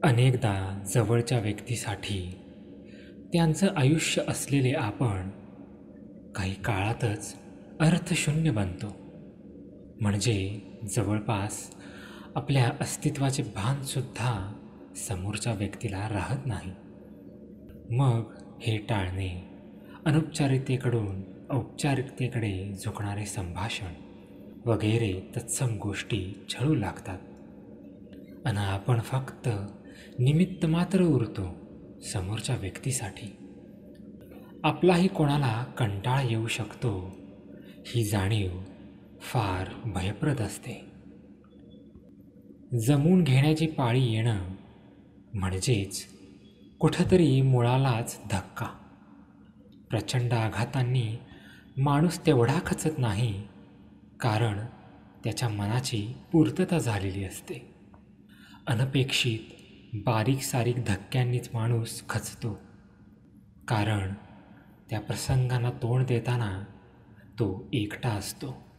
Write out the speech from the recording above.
अनेकदा जवळच्या व्यक्तीसाठी त्यांचं आयुष्य असलेले आपण काही काळातच अर्थशून्य बनतो. म्हणजे जवळपास आपल्या अस्तित्वाचे भानसुद्धा समोरच्या व्यक्तीला राहत नाही. मग हे टाळणे, अनौपचारिकतेकडून औपचारिकतेकडे झुकणारे संभाषण वगैरे तत्सम गोष्टी छळू लागतात आणि आपण फक्त निमित्त मात्र उरतो समोरच्या व्यक्तीसाठी. आपलाही कोणाला कंटाळा येऊ शकतो ही जाणीव फार भयप्रद असते. जमवून घेण्याची पाळी येणं म्हणजेच कुठंतरी मुळालाच धक्का. प्रचंड आघातांनी माणूस तेवढा खचत नाही, कारण त्याच्या मनाची पूर्तता झालेली असते. अनपेक्षित बारीक सारीक धक्क्यांनीच माणूस खचतो, कारण त्या प्रसंगांना तोंड देताना तो एकटा असतो.